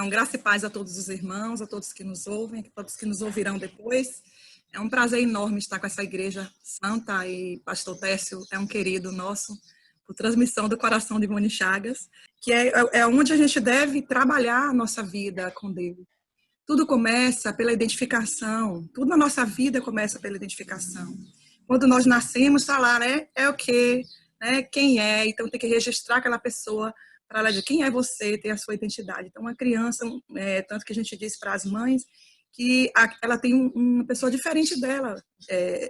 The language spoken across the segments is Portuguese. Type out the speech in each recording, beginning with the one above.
Então, graça e paz a todos os irmãos, a todos que nos ouvem, a todos que nos ouvirão depois. É um prazer enorme estar com essa igreja santa e pastor Técio é um querido nosso, por transmissão do coração de Ivone Chagas, que é onde a gente deve trabalhar a nossa vida com Deus. Tudo começa pela identificação, tudo na nossa vida começa pela identificação. Quando nós nascemos, está lá, né? É o quê? Né? Quem é? Então tem que registrar aquela pessoa para ela dizer quem é você, ter a sua identidade. Então uma criança, tanto que a gente diz para as mães, que ela tem uma pessoa diferente dela,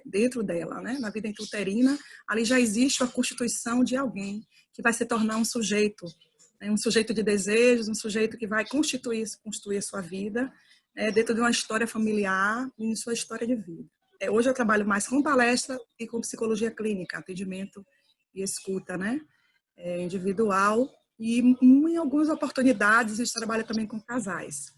dentro dela, né? Na vida intrauterina, ali já existe a constituição de alguém que vai se tornar um sujeito, né? Um sujeito de desejos, um sujeito que vai construir a sua vida, dentro de uma história familiar e em sua história de vida. Hoje eu trabalho mais com palestra e com psicologia clínica, atendimento e escuta, né? Individual, e em algumas oportunidades a gente trabalha também com casais.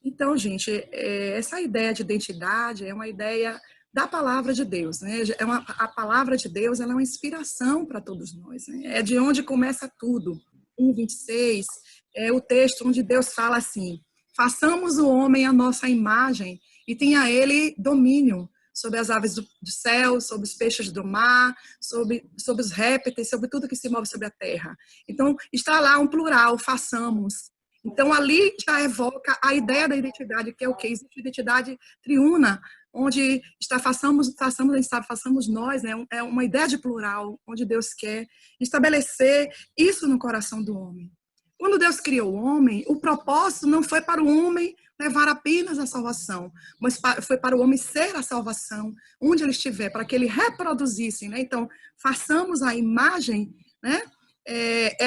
Então, gente, essa ideia de identidade é uma ideia da palavra de Deus, né? A palavra de Deus, ela é uma inspiração para todos nós, né? É de onde começa tudo. 1:26 é o texto onde Deus fala assim: façamos o homem à nossa imagem e tenha ele domínio sobre as aves do céu, sobre os peixes do mar, sobre os répteis, sobre tudo que se move sobre a terra. Então, está lá um plural, façamos. Então, ali já evoca a ideia da identidade, que é o quê? Existe identidade triuna, onde está façamos nós, né? É uma ideia de plural, onde Deus quer estabelecer isso no coração do homem. Quando Deus criou o homem, o propósito não foi para o homem levar apenas a salvação, mas foi para o homem ser a salvação, onde ele estiver, para que ele reproduzisse, né? Então, façamos a imagem, né?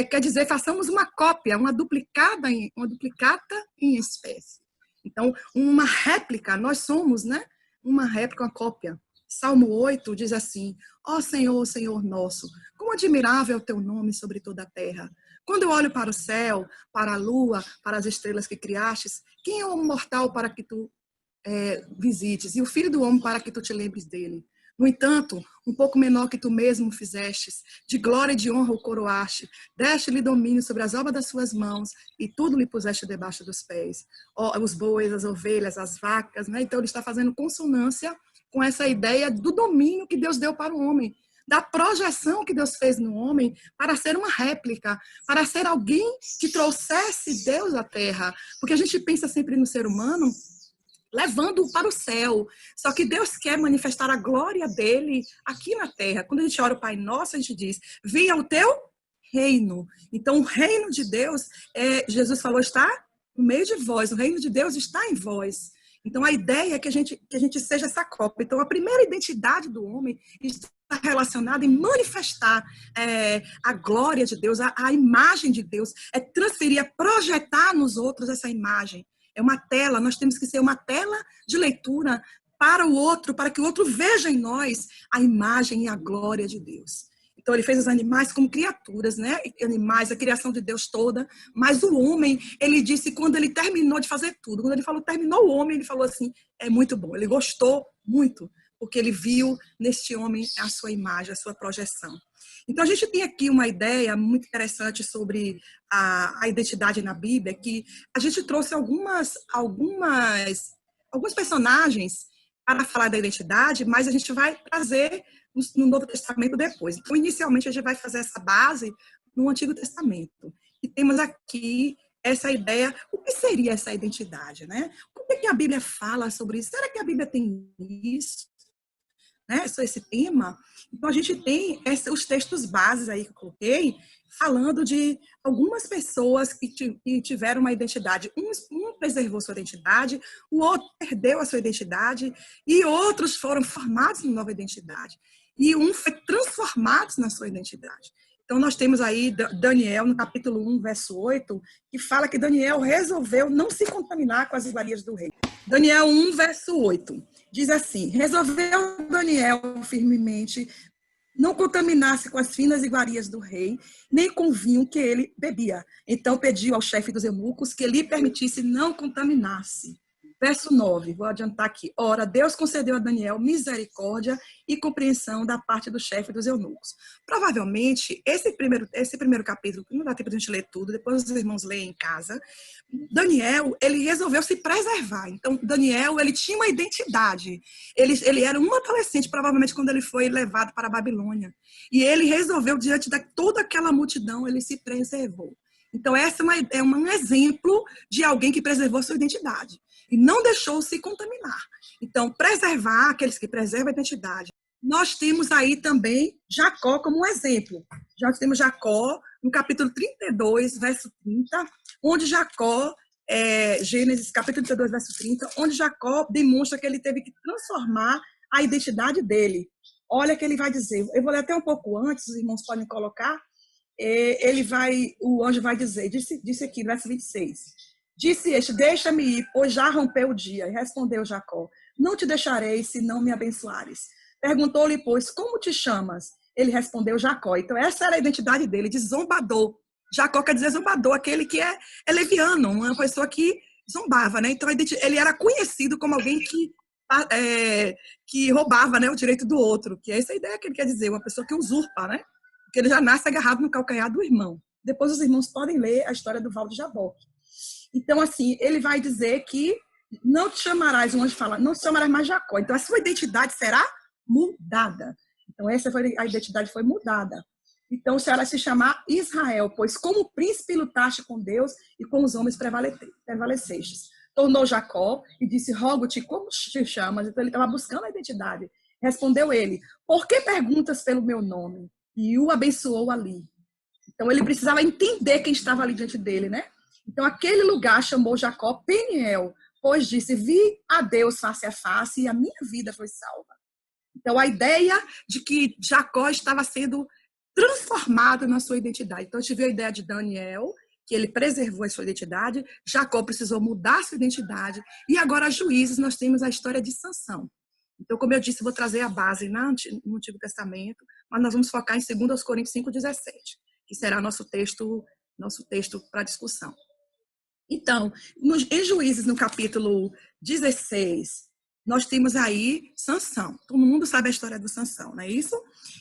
Quer dizer, façamos uma cópia, uma duplicata em espécie. Então, uma réplica, nós somos, né? Uma réplica, uma cópia. Salmo 8 diz assim: ó Senhor, Senhor nosso, como admirável é o teu nome sobre toda a terra. Quando eu olho para o céu, para a lua, para as estrelas que criastes, quem é o mortal para que tu visites? E o filho do homem para que tu te lembres dele? No entanto, um pouco menor que tu mesmo fizestes, de glória e de honra o coroaste, deste-lhe domínio sobre as obras das suas mãos, e tudo lhe puseste debaixo dos pés. Os bois, as ovelhas, as vacas, né? Então ele está fazendo consonância com essa ideia do domínio que Deus deu para o homem, da projeção que Deus fez no homem para ser uma réplica, para ser alguém que trouxesse Deus à terra. Porque a gente pensa sempre no ser humano levando-o para o céu. Só que Deus quer manifestar a glória dele aqui na terra. Quando a gente ora o Pai Nosso, a gente diz: venha o teu reino. Então, o reino de Deus, Jesus falou, está no meio de vós. O reino de Deus está em vós. Então, a ideia é que a gente seja essa cópia. Então, a primeira identidade do homem está relacionada em manifestar a glória de Deus, a imagem de Deus, transferir, projetar nos outros essa imagem. É uma tela, nós temos que ser uma tela de leitura para o outro, para que o outro veja em nós a imagem e a glória de Deus. Então, ele fez os animais como criaturas, né? Animais, a criação de Deus toda. Mas o homem, ele disse, quando ele terminou de fazer tudo, quando ele falou, terminou o homem, ele falou assim, é muito bom. Ele gostou muito, porque ele viu neste homem a sua imagem, a sua projeção. Então, a gente tem aqui uma ideia muito interessante sobre a identidade na Bíblia, que a gente trouxe alguns personagens para falar da identidade, mas a gente vai trazer no Novo Testamento depois. Então, inicialmente, a gente vai fazer essa base no Antigo Testamento. E temos aqui essa ideia, o que seria essa identidade, né? Como é que a Bíblia fala sobre isso? Será que a Bíblia tem isso? Né, sobre esse tema? Então, a gente tem os textos bases aí que eu coloquei, falando de algumas pessoas que tiveram uma identidade. Um preservou sua identidade, o outro perdeu a sua identidade, e outros foram formados em nova identidade. E um foi transformado na sua identidade. Então, nós temos aí Daniel, no capítulo 1, verso 8, que fala que Daniel resolveu não se contaminar com as iguarias do rei. Daniel 1, verso 8, diz assim: resolveu Daniel firmemente não contaminar-se com as finas iguarias do rei, nem com o vinho que ele bebia. Então pediu ao chefe dos eunucos que lhe permitisse não contaminar-se. Verso 9, vou adiantar aqui. Ora, Deus concedeu a Daniel misericórdia e compreensão da parte do chefe dos eunucos. Provavelmente, esse primeiro capítulo, não dá tempo de a gente ler tudo, depois os irmãos leem em casa. Daniel, ele resolveu se preservar. Então, Daniel, ele tinha uma identidade. Ele era um adolescente, provavelmente, quando ele foi levado para a Babilônia. E ele resolveu, diante de toda aquela multidão, ele se preservou. Então, essa é um exemplo de alguém que preservou sua identidade e não deixou se contaminar. Então, preservar, aqueles que preservam a identidade. Nós temos aí também Jacó como um exemplo. Já temos Jacó no capítulo 32, verso 30, onde Jacó, Gênesis capítulo 32, verso 30, onde Jacó demonstra que ele teve que transformar a identidade dele. Olha o que ele vai dizer. Eu vou ler até um pouco antes, os irmãos podem colocar. O anjo vai dizer, disse aqui, verso 26. Disse este, deixa-me ir, pois já rompeu o dia. E respondeu Jacó, não te deixarei se não me abençoares. Perguntou-lhe, pois, como te chamas? Ele respondeu Jacó. Então, essa era a identidade dele, de zombador. Jacó quer dizer zombador, aquele que é leviano, uma pessoa que zombava, né? Então, ele era conhecido como alguém que roubava, né, o direito do outro, que é essa a ideia que ele quer dizer, uma pessoa que usurpa, né? Porque ele já nasce agarrado no calcanhar do irmão. Depois os irmãos podem ler a história do Val de Jaboque. Então, assim, ele vai dizer que não te chamarás, o anjo fala, não te chamarás mais Jacó. Então, a sua identidade será mudada. Então, a identidade foi mudada. Então, será se chamar Israel, pois como príncipe lutaste com Deus e com os homens prevalecestes. Tornou Jacó e disse, rogo-te, como te chamas? Então, ele estava buscando a identidade. Respondeu ele, por que perguntas pelo meu nome? E o abençoou ali. Então, ele precisava entender quem estava ali diante dele, né? Então, aquele lugar chamou Jacó Peniel, pois disse, vi a Deus face a face e a minha vida foi salva. Então, a ideia de que Jacó estava sendo transformado na sua identidade. Então, a gente viu a ideia de Daniel, que ele preservou a sua identidade, Jacó precisou mudar a sua identidade, e agora, Juízes, nós temos a história de Sansão. Então, como eu disse, vou trazer a base no Antigo Testamento, mas nós vamos focar em 2 Coríntios 5:17, que será nosso texto para discussão. Então, em Juízes, no capítulo 16, nós temos aí Sansão. Todo mundo sabe a história do Sansão, não é isso?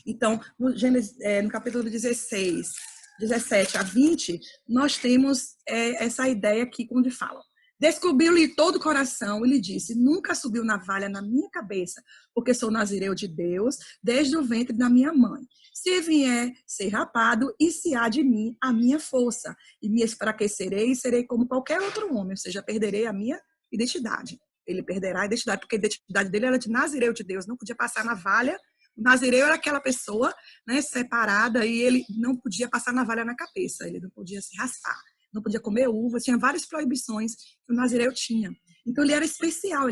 Então, no capítulo 16, 17 a 20, nós temos essa ideia aqui, onde falam. Descobriu-lhe todo o coração e lhe disse, nunca subiu navalha na minha cabeça, porque sou nazireu de Deus desde o ventre da minha mãe. Se vier ser rapado, e se há de mim a minha força, e me enfraquecerei e serei como qualquer outro homem, ou seja, perderei a minha identidade. Ele perderá a identidade, porque a identidade dele era de nazireu de Deus, não podia passar navalha. O nazireu era aquela pessoa, né, separada, e ele não podia passar navalha na cabeça, ele não podia se raspar, não podia comer uva, tinha várias proibições que o nazireu tinha. Então ele era especial,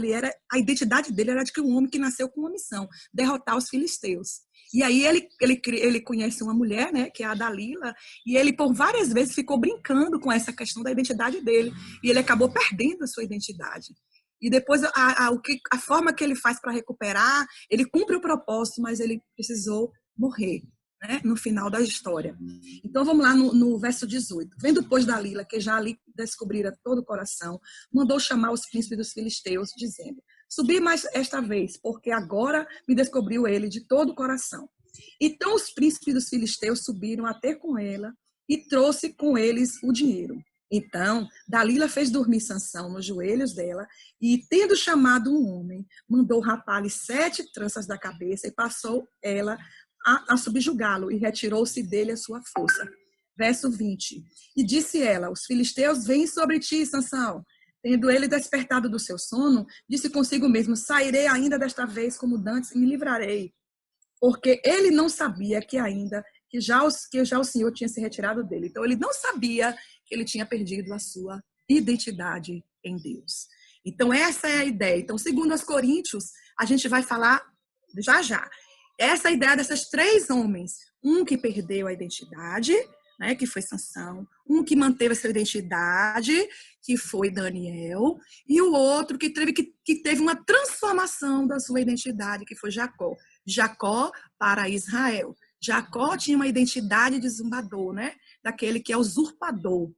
a identidade dele era de que um homem que nasceu com uma missão, derrotar os filisteus. E aí ele conhece uma mulher, né, que é a Dalila, e ele por várias vezes ficou brincando com essa questão da identidade dele, e ele acabou perdendo a sua identidade. E depois a forma que ele faz para recuperar, ele cumpre o propósito, mas ele precisou morrer, né, no final da história. Então vamos lá no verso 18. Vendo, pois, Dalila, que já ali descobrira todo o coração, mandou chamar os príncipes dos filisteus, dizendo, subi mais esta vez, porque agora me descobriu ele de todo o coração. Então os príncipes dos filisteus subiram a ter com ela e trouxe com eles o dinheiro. Então, Dalila fez dormir Sansão nos joelhos dela e, tendo chamado um homem, mandou rapar-lhe 7 tranças da cabeça e passou ela a subjugá-lo e retirou-se dele a sua força. Verso 20. E disse ela, os filisteus vêm sobre ti, Sansão. Tendo ele despertado do seu sono, disse consigo mesmo, sairei ainda desta vez como dantes e me livrarei. Porque ele não sabia que já o Senhor tinha se retirado dele. Então, ele não sabia que ele tinha perdido a sua identidade em Deus. Então, essa é a ideia. Então, segundo os Coríntios, a gente vai falar já. Essa é a ideia desses 3 homens. Um que perdeu a identidade, né, que foi Sansão. Um que manteve a sua identidade, que foi Daniel. E o outro que teve uma transformação da sua identidade, que foi Jacó. Jacó para Israel. Jacó tinha uma identidade de zombador, né? Daquele que é usurpador.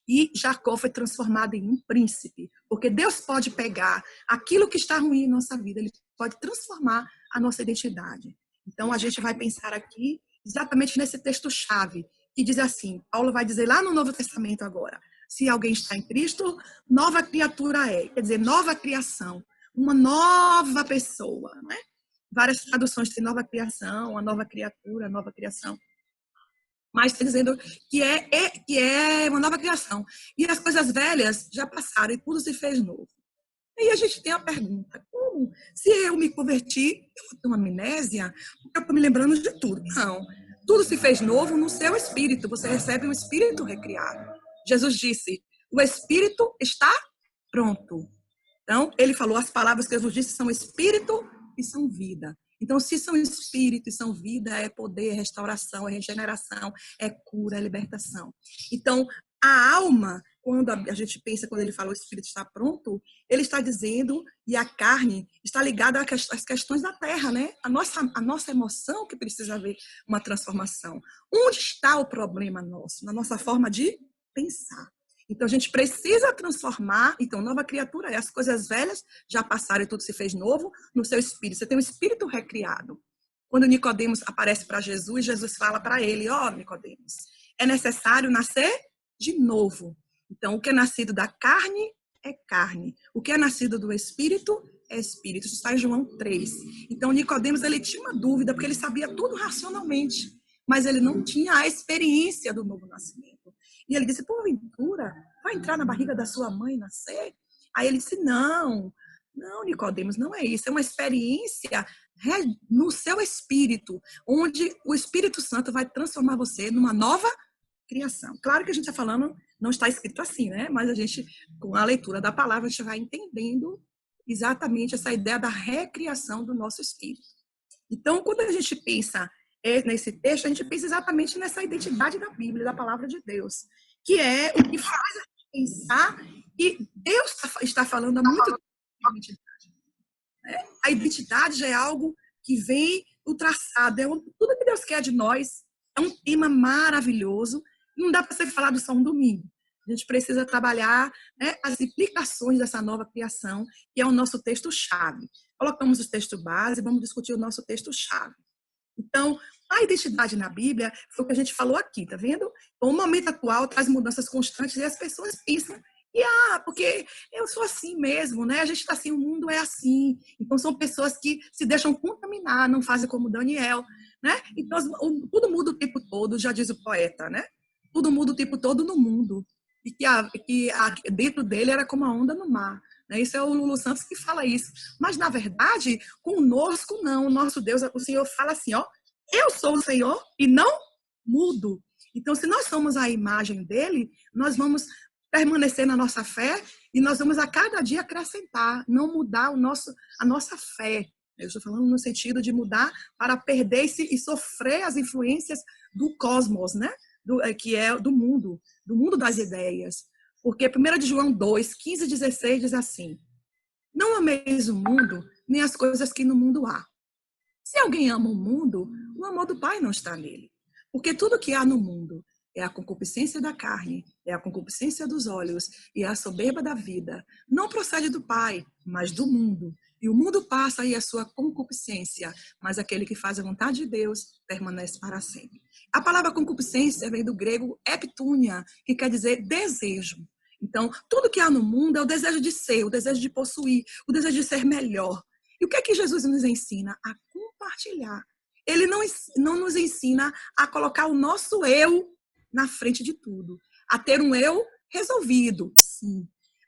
E Jacó foi transformado em um príncipe, porque Deus pode pegar aquilo que está ruim em nossa vida, ele pode transformar a nossa identidade. Então, a gente vai pensar aqui exatamente nesse texto-chave, que diz assim, Paulo vai dizer lá no Novo Testamento agora, se alguém está em Cristo, nova criatura é, quer dizer, nova criação, uma nova pessoa, né? Várias traduções têm nova criação, a nova criatura, a nova criação. Mas está dizendo que é uma nova criação. E as coisas velhas já passaram e tudo se fez novo. E a gente tem a pergunta, como? Se eu me converti, eu vou ter uma amnésia? Porque eu estou me lembrando de tudo. Não. Tudo se fez novo no seu espírito. Você recebe um espírito recriado. Jesus disse, o espírito está pronto. Então, ele falou, as palavras que Jesus disse são espírito e são vida. Então, se são espírito e são vida, é poder, é restauração, é regeneração, é cura, é libertação. Então, a alma, quando a gente pensa, quando ele fala o espírito está pronto, ele está dizendo, e a carne está ligada às questões da terra, né? A nossa emoção que precisa haver uma transformação. Onde está o problema nosso? Na nossa forma de pensar. Então, a gente precisa transformar. Então, nova criatura é as coisas velhas já passaram e tudo se fez novo no seu espírito. Você tem um espírito recriado. Quando Nicodemos aparece para Jesus, Jesus fala para ele, Nicodemos, é necessário nascer de novo. Então, o que é nascido da carne é carne. O que é nascido do espírito é espírito. Isso está em João 3. Então, Nicodemos, ele tinha uma dúvida, porque ele sabia tudo racionalmente, mas ele não tinha a experiência do novo nascimento. E ele disse, porventura, vai entrar na barriga da sua mãe e nascer? Aí ele disse, não, Nicodemos, não é isso. É uma experiência no seu espírito, onde o Espírito Santo vai transformar você numa nova criação. Claro que a gente está falando, não está escrito assim, né? Mas a gente, com a leitura da palavra, a gente vai entendendo exatamente essa ideia da recriação do nosso espírito. Então, quando a gente pensa nesse texto, a gente pensa exatamente nessa identidade da Bíblia, da palavra de Deus, que é o que faz a gente pensar que Deus está falando há muito tempo de identidade. A identidade já é algo que vem do traçado, tudo que Deus quer de nós. É um tema maravilhoso, não dá para ser falado só um domingo. A gente precisa trabalhar, né, as implicações dessa nova criação, que é o nosso texto-chave. Colocamos o texto base, vamos discutir o nosso texto-chave. Então, a identidade na Bíblia foi o que a gente falou aqui, tá vendo? O momento atual traz mudanças constantes e as pessoas pensam, porque eu sou assim mesmo, né? A gente está assim, o mundo é assim. Então, são pessoas que se deixam contaminar, não fazem como Daniel, né? Então, tudo muda o tempo todo, já diz o poeta, né? Tudo muda o tempo todo no mundo. E que dentro dele era como a onda no mar. Isso é o Lulu Santos que fala isso. Mas, na verdade, conosco não. O nosso Deus, o Senhor fala assim, eu sou o Senhor e não mudo. Então, se nós somos a imagem dele, nós vamos permanecer na nossa fé e nós vamos a cada dia acrescentar, não mudar a nossa fé. Eu estou falando no sentido de mudar para perder-se e sofrer as influências do cosmos, né? Que é do mundo das ideias. Porque 1 de João 2, 15 e 16 diz assim, não ameis o mundo, nem as coisas que no mundo há. Se alguém ama o mundo, o amor do Pai não está nele. Porque tudo que há no mundo é a concupiscência da carne, é a concupiscência dos olhos e a soberba da vida. Não procede do Pai, mas do mundo. E o mundo passa e a sua concupiscência, mas aquele que faz a vontade de Deus permanece para sempre. A palavra concupiscência vem do grego epitúnia, que quer dizer desejo. Então, tudo que há no mundo é o desejo de ser, o desejo de possuir, o desejo de ser melhor. E o que é que Jesus nos ensina? A compartilhar. Ele não nos ensina a colocar o nosso eu na frente de tudo. A ter um eu resolvido, sim.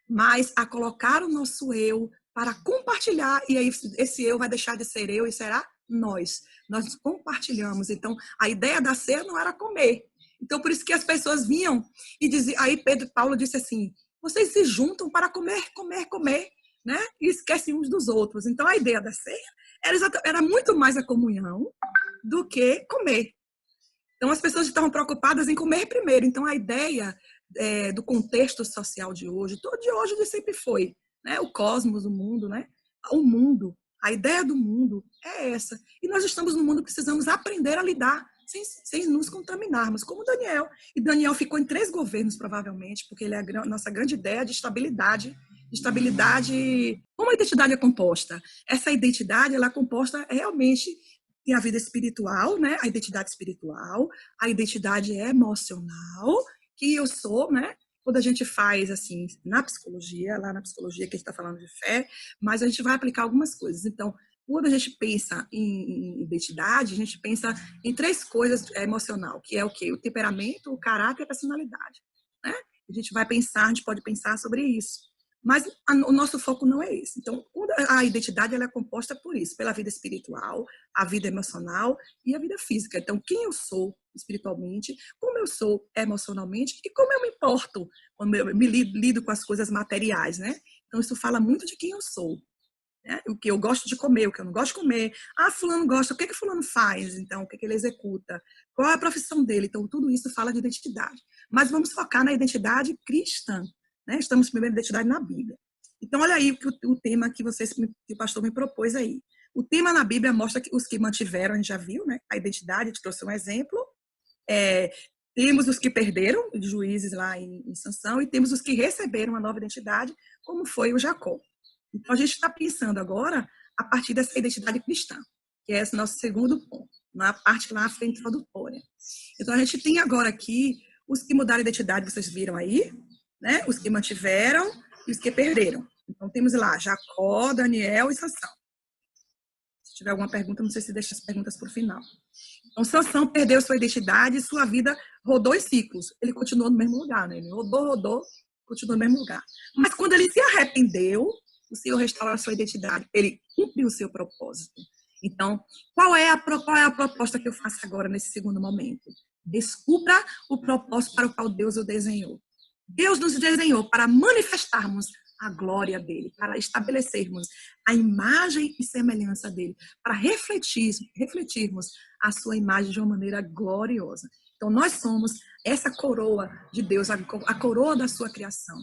Mas a colocar o nosso eu para compartilhar. E aí esse eu vai deixar de ser eu e será nós. Nós compartilhamos. Então, a ideia da ceia não era comer. Então, por isso que as pessoas vinham e diziam. Aí Paulo disse assim, vocês se juntam para comer, né? E esquecem uns dos outros. Então, a ideia da ceia era muito mais a comunhão do que comer. Então, as pessoas estavam preocupadas em comer primeiro. Então, a ideia do contexto social de hoje sempre foi, né? O cosmos, o mundo, né? O mundo, a ideia do mundo é essa. E nós estamos no mundo, precisamos aprender a lidar sem nos contaminarmos, como Daniel. E Daniel ficou em 3 governos, provavelmente, porque ele é a nossa grande ideia de estabilidade. Como a identidade é composta? Essa identidade, ela é composta realmente, tem a vida espiritual, né? A identidade espiritual, a identidade emocional, que eu sou, né? Quando a gente faz, assim, na psicologia, lá na psicologia que a gente está falando de fé, mas a gente vai aplicar algumas coisas. Então, quando a gente pensa em identidade, a gente pensa em 3 coisas emocional, que é o quê? O temperamento, o caráter e a personalidade, né? A gente vai pensar, a gente pode pensar sobre isso. Mas o nosso foco não é esse. Então, a identidade ela é composta por isso, pela vida espiritual, a vida emocional e a vida física. Então, quem eu sou espiritualmente, como eu sou emocionalmente e como eu me importo quando eu me lido com as coisas materiais, né? Então, isso fala muito de quem eu sou. Né? O que eu gosto de comer, o que eu não gosto de comer. Ah, fulano gosta, o que fulano faz? Então, o que ele executa? Qual é a profissão dele? Então, tudo isso fala de identidade. Mas vamos focar na identidade cristã. Né? Estamos primeiro identidade na Bíblia. Então, olha aí o tema que o pastor me propôs aí. O tema na Bíblia mostra que os que mantiveram, a gente já viu, né? A identidade, a gente trouxe um exemplo. Temos os que perderam, os juízes lá em Sansão, e temos os que receberam uma nova identidade, como foi o Jacó. Então, a gente está pensando agora a partir dessa identidade cristã, que é esse nosso segundo ponto, na parte lá foi introdutória. Então, a gente tem agora aqui os que mudaram a identidade, vocês viram aí, né? Os que mantiveram e os que perderam. Então, temos lá Jacó, Daniel e Sansão. Se tiver alguma pergunta, não sei se deixa as perguntas para o final. Então, Sansão perdeu sua identidade e sua vida rodou em ciclos. Ele continuou no mesmo lugar, né? Ele rodou, continuou no mesmo lugar. Mas quando ele se arrependeu, o Senhor restaurou a sua identidade. Ele cumpriu o seu propósito. Então, qual é a proposta que eu faço agora nesse segundo momento? Descubra o propósito para o qual Deus o desenhou. Deus nos desenhou para manifestarmos a glória dele, para estabelecermos a imagem e semelhança dele, para refletirmos a sua imagem de uma maneira gloriosa. Então, nós somos essa coroa de Deus, a coroa da sua criação.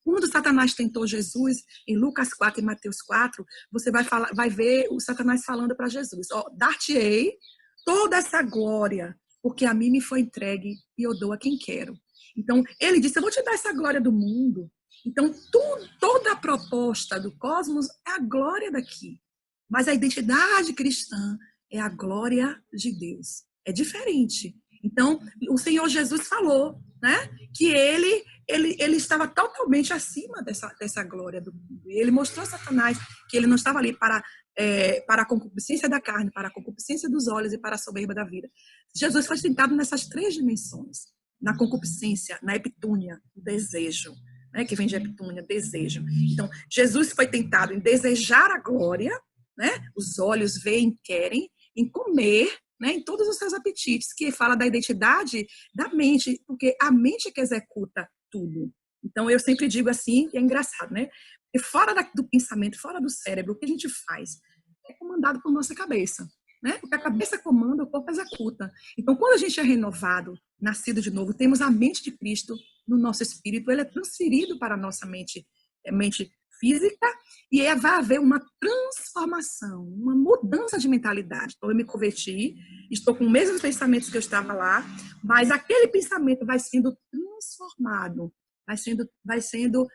Quando Satanás tentou Jesus, em Lucas 4 e Mateus 4, você vai ver o Satanás falando para Jesus, dar-te-ei toda essa glória, porque a mim me foi entregue e eu dou a quem quero. Então, ele disse, eu vou te dar essa glória do mundo. Então, toda a proposta do cosmos é a glória daqui. Mas a identidade cristã é a glória de Deus. É diferente. Então, o Senhor Jesus falou, né, que ele estava totalmente acima dessa glória do mundo. E ele mostrou a Satanás que ele não estava ali para a concupiscência da carne, para a concupiscência dos olhos e para a soberba da vida. Jesus foi tentado nessas 3 dimensões. Na concupiscência, na epitúnia, o desejo, né, que vem de epitúnia, desejo. Então, Jesus foi tentado em desejar a glória, né, os olhos veem, querem, em comer, né, em todos os seus apetites, que fala da identidade da mente, porque a mente que executa tudo. Então, eu sempre digo assim, que é engraçado, né? E fora do pensamento, fora do cérebro, o que a gente faz é comandado por nossa cabeça. Né? Porque a cabeça comanda, o corpo executa. Então, quando a gente é renovado, nascido de novo, temos a mente de Cristo no nosso espírito, ele é transferido para a nossa mente física, e vai haver uma transformação, uma mudança de mentalidade. Então, eu me converti, estou com os mesmos pensamentos que eu estava lá, mas aquele pensamento vai sendo transformado, vai sendo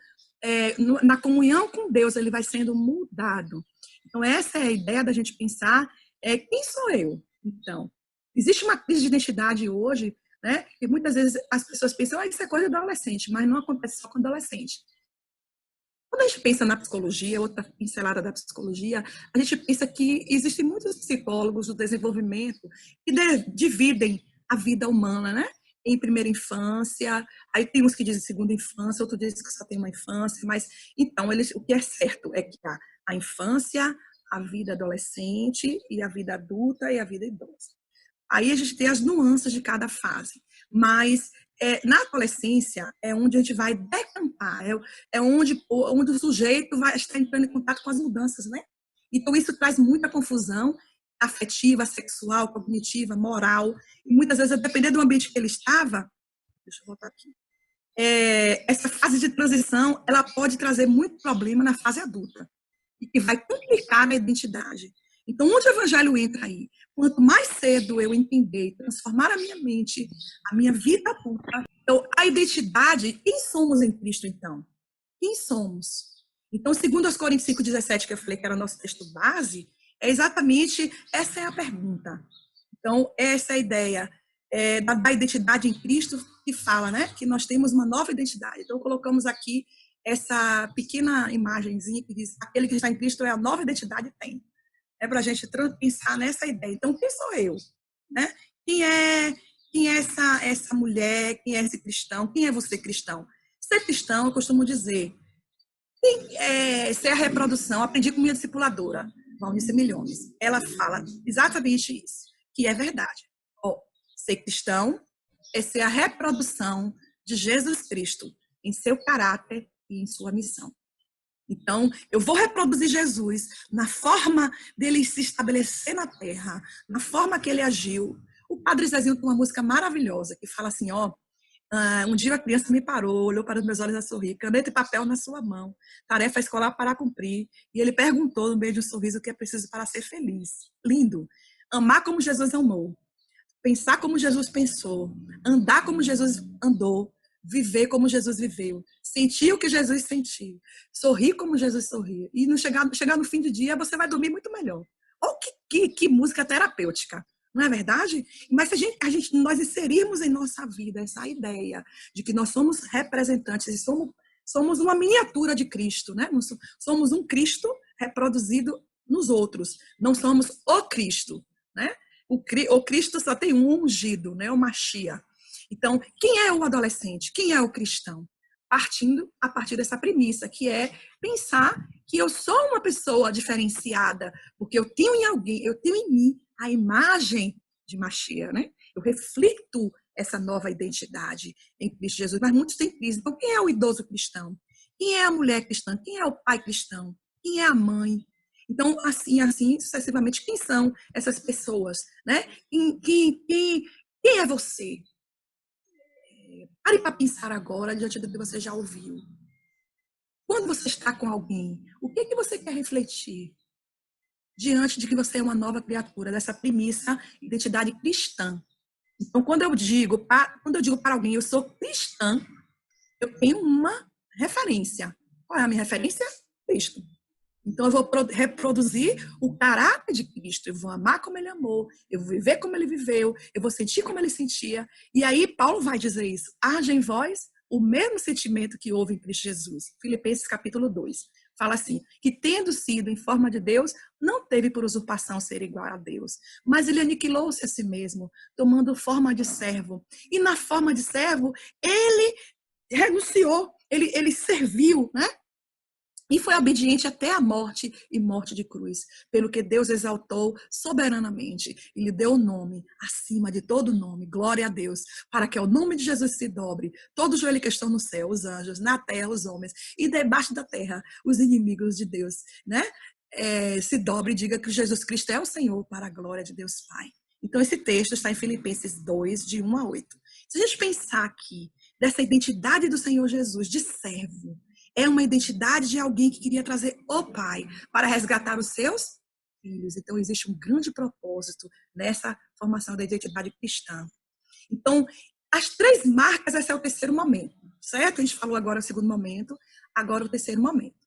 na comunhão com Deus, ele vai sendo mudado. Então, essa é a ideia da gente pensar quem sou eu? Então, existe uma crise de identidade hoje, né? E muitas vezes as pessoas pensam, isso é coisa do adolescente, mas não acontece só com adolescente. Quando a gente pensa na psicologia, outra pincelada da psicologia, a gente pensa que existem muitos psicólogos do desenvolvimento que dividem a vida humana, né? Em primeira infância, aí tem uns que dizem segunda infância, outros dizem que só tem uma infância, mas então o que é certo é que a infância, a vida adolescente e a vida adulta e a vida idosa. Aí a gente tem as nuances de cada fase, mas na adolescência é onde a gente vai decampar, é onde o sujeito vai estar entrando em contato com as mudanças, né? Então isso traz muita confusão afetiva, sexual, cognitiva, moral, e muitas vezes, a depender do ambiente que ele estava, deixa eu voltar aqui, essa fase de transição, ela pode trazer muito problema na fase adulta, e que vai complicar a identidade. Então, onde o evangelho entra aí? Quanto mais cedo eu entender, transformar a minha mente, a minha vida pública, então, a identidade, quem somos em Cristo, então? Quem somos? Então, segundo as Coríntios 5,17, que eu falei que era o nosso texto base, é exatamente essa é a pergunta. Então, essa é a ideia da identidade em Cristo que fala, né? Que nós temos uma nova identidade. Então, colocamos aqui essa pequena imagenzinha que diz: aquele que está em Cristo é a nova identidade tem. É para a gente pensar nessa ideia. Então, quem sou eu? Né? Quem é essa mulher? Quem é esse cristão? Quem é você cristão? Ser cristão, eu costumo dizer, ser a reprodução. Aprendi com minha discipuladora, Valnice Milhões. Ela fala exatamente isso, que é verdade. Ser cristão é ser a reprodução de Jesus Cristo em seu caráter e em sua missão. Então, eu vou reproduzir Jesus na forma dele se estabelecer na terra, na forma que ele agiu. O Padre Zezinho tem uma música maravilhosa que fala assim, um dia a criança me parou, olhou para os meus olhos a sorrir, caneta e papel na sua mão, tarefa escolar para cumprir, e ele perguntou no meio de um sorriso o que é preciso para ser feliz. Lindo. Amar como Jesus amou, pensar como Jesus pensou, andar como Jesus andou, viver como Jesus viveu, sentir o que Jesus sentiu, sorrir como Jesus sorria. E no chegar no fim do dia, você vai dormir muito melhor. Olha que música terapêutica, não é verdade? Mas se nós inserirmos em nossa vida essa ideia de que nós somos representantes e somos uma miniatura de Cristo, né? Somos um Cristo reproduzido nos outros, não somos o Cristo, né? O Cristo só tem um ungido, né? O Machia. Então, quem é o adolescente? Quem é o cristão? Partindo a partir dessa premissa, que é pensar que eu sou uma pessoa diferenciada, porque eu tenho em alguém, eu tenho em mim a imagem de Machia, né? Eu reflito essa nova identidade em Cristo Jesus, mas muitos têm crise. Então, quem é o idoso cristão? Quem é a mulher cristã? Quem é o pai cristão? Quem é a mãe? Então, assim, sucessivamente, quem são essas pessoas? Né? Quem é você? Pare para pensar agora, diante do que você já ouviu. Quando você está com alguém, o que você quer refletir? Diante de que você é uma nova criatura, dessa premissa, identidade cristã. Então, quando eu digo para alguém, eu sou cristã, eu tenho uma referência. Qual é a minha referência? Cristo. Então, eu vou reproduzir o caráter de Cristo. Eu vou amar como ele amou, eu vou viver como ele viveu, eu vou sentir como ele sentia. E aí, Paulo vai dizer isso. Haja em vós o mesmo sentimento que houve em Cristo Jesus. Filipenses capítulo 2. Fala assim, que tendo sido em forma de Deus, não teve por usurpação ser igual a Deus, mas ele aniquilou-se a si mesmo, tomando forma de servo. E na forma de servo, ele renunciou, ele serviu, né? E foi obediente até a morte e morte de cruz, pelo que Deus exaltou soberanamente e lhe deu o nome acima de todo nome, glória a Deus, para que ao nome de Jesus se dobre todo joelho que estão no céu, os anjos, na terra, os homens, e debaixo da terra, os inimigos de Deus, né? Se dobre e diga que Jesus Cristo é o Senhor, para a glória de Deus Pai. Então, esse texto está em Filipenses 2, de 1 a 8. Se a gente pensar aqui, dessa identidade do Senhor Jesus, de servo, é uma identidade de alguém que queria trazer o Pai para resgatar os seus filhos. Então, existe um grande propósito nessa formação da identidade cristã. Então, as três marcas, esse é o terceiro momento, certo? A gente falou agora o segundo momento, agora o terceiro momento.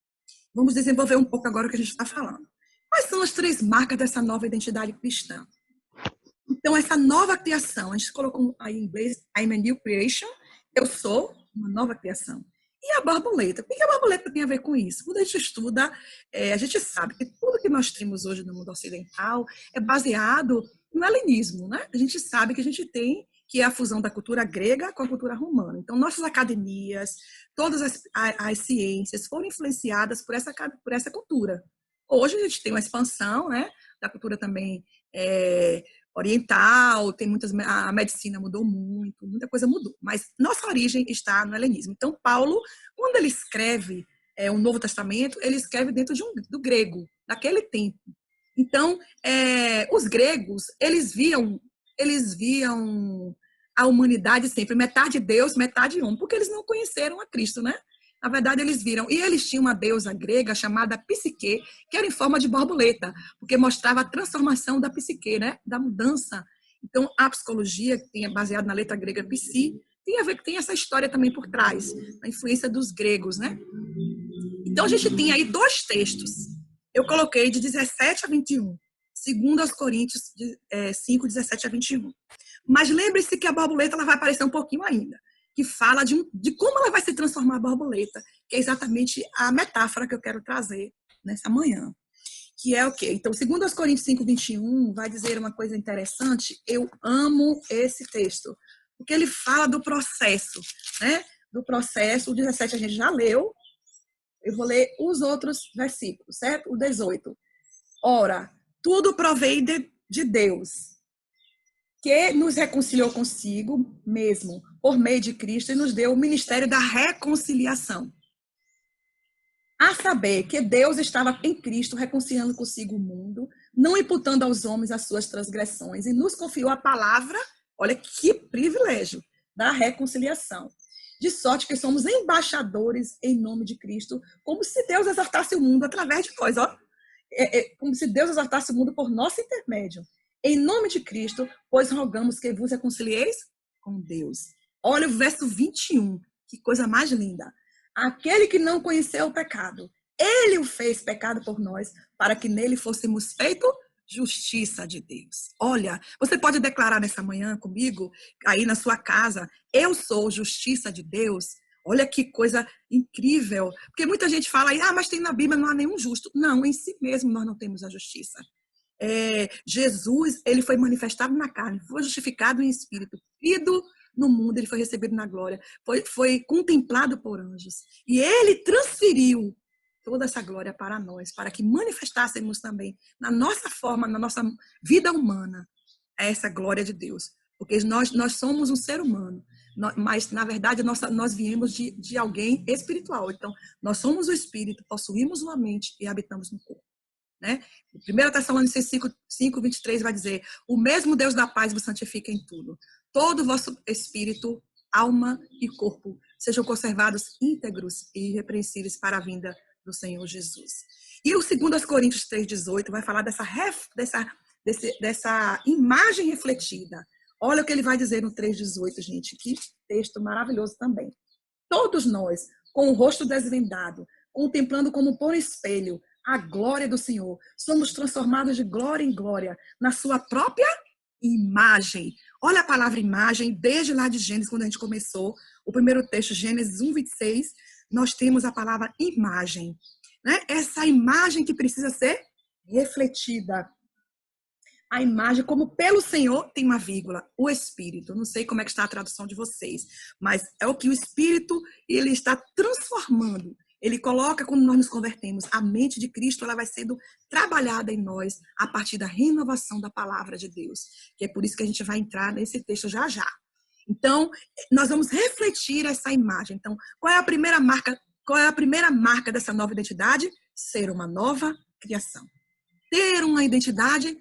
Vamos desenvolver um pouco agora o que a gente está falando. Quais são as três marcas dessa nova identidade cristã? Então, essa nova criação, a gente colocou aí em inglês, I'm a new creation, eu sou uma nova criação. E a borboleta? O que a borboleta tem a ver com isso? Quando a gente estuda, a gente sabe que tudo que nós temos hoje no mundo ocidental é baseado no helenismo, né? A gente sabe que a gente tem que é a fusão da cultura grega com a cultura romana. Então, nossas academias, todas as ciências foram influenciadas por essa cultura. Hoje a gente tem uma expansão, né, da cultura também oriental, a medicina mudou muito, muita coisa mudou, mas nossa origem está no helenismo. Então, Paulo, quando ele escreve o Novo Testamento, ele escreve dentro do grego, daquele tempo. Então, os gregos, eles viam a humanidade sempre metade Deus, metade homem, porque eles não conheceram a Cristo, né? Na verdade, eles viram. E eles tinham uma deusa grega chamada Psique, que era em forma de borboleta, porque mostrava a transformação da psique, né? Da mudança. Então, a psicologia, que é baseada na letra grega psi, tem a ver que tem essa história também por trás, a influência dos gregos, né? Então, a gente tem aí 2 textos. Eu coloquei de 17 a 21, segundo aos Coríntios 5, 17 a 21. Mas lembre-se que a borboleta ela vai aparecer um pouquinho ainda, que fala de como ela vai se transformar a borboleta, que é exatamente a metáfora que eu quero trazer nessa manhã. Que é o quê? Então, segundo aos Coríntios 5, 21, vai dizer uma coisa interessante. Eu amo esse texto, porque ele fala do processo, né? Do processo, o 17 a gente já leu. Eu vou ler os outros versículos, certo? O 18. Ora, tudo provém de Deus, que nos reconciliou consigo mesmo, por meio de Cristo, e nos deu o ministério da reconciliação. A saber que Deus estava em Cristo reconciliando consigo o mundo, não imputando aos homens as suas transgressões, e nos confiou a palavra, olha que privilégio, da reconciliação. De sorte que somos embaixadores em nome de Cristo, como se Deus exortasse o mundo através de nós, ó. Como se Deus exortasse o mundo por nosso intermédio. Em nome de Cristo, pois rogamos que vos reconcilieis com Deus. Olha o verso 21, que coisa mais linda. Aquele que não conheceu o pecado, ele o fez pecado por nós, para que nele fôssemos feito justiça de Deus. Olha, você pode declarar nessa manhã comigo, aí na sua casa, eu sou justiça de Deus. Olha que coisa incrível. Porque muita gente fala aí, mas tem na Bíblia, não há nenhum justo. Não, em si mesmo nós não temos a justiça. Jesus, ele foi manifestado na carne, foi justificado em espírito, crido no mundo, ele foi recebido na glória, foi contemplado por anjos. E ele transferiu toda essa glória para nós, para que manifestássemos também, na nossa forma, na nossa vida humana, essa glória de Deus. Porque nós somos um ser humano, mas, na verdade, nós viemos de alguém espiritual. Então, nós somos o espírito, possuímos uma mente e habitamos no corpo. Né? 1 Tessalonicenses 5, 23 vai dizer: o mesmo Deus da paz vos santifica em tudo. Todo o vosso espírito, alma e corpo sejam conservados íntegros e irrepreensíveis para a vinda do Senhor Jesus. E o 2 Coríntios 3,18 vai falar dessa imagem refletida. Olha o que ele vai dizer no 3,18, gente. Que texto maravilhoso também. Todos nós, com o rosto desvendado, contemplando como por espelho a glória do Senhor, somos transformados de glória em glória na sua própria imagem. Olha a palavra imagem, desde lá de Gênesis, quando a gente começou, o primeiro texto, Gênesis 1, 26, nós temos a palavra imagem. Né? Essa imagem que precisa ser refletida. A imagem, como pelo Senhor, tem uma vírgula, o Espírito. Não sei como é que está a tradução de vocês, mas é o que o Espírito ele está transformando. Ele coloca, quando nós nos convertemos, a mente de Cristo, ela vai sendo trabalhada em nós a partir da renovação da palavra de Deus. Que é por isso que a gente vai entrar nesse texto já já. Então, nós vamos refletir essa imagem. Então, qual é a primeira marca dessa nova identidade? Ser uma nova criação. Ter uma identidade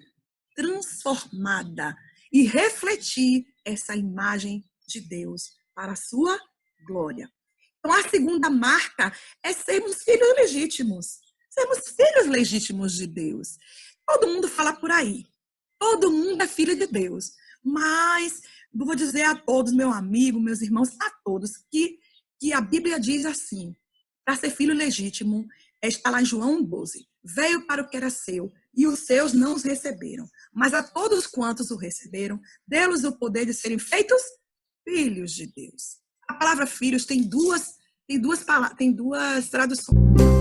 transformada e refletir essa imagem de Deus para a sua glória. Então, a segunda marca é sermos filhos legítimos. Sermos filhos legítimos de Deus. Todo mundo fala por aí. Todo mundo é filho de Deus. Mas, vou dizer a todos, meu amigo, meus irmãos, a todos, que a Bíblia diz assim, para ser filho legítimo, está lá em João 12. Veio para o que era seu, e os seus não os receberam. Mas a todos quantos o receberam, deu-lhes o poder de serem feitos filhos de Deus. A palavra filhos tem duas traduções.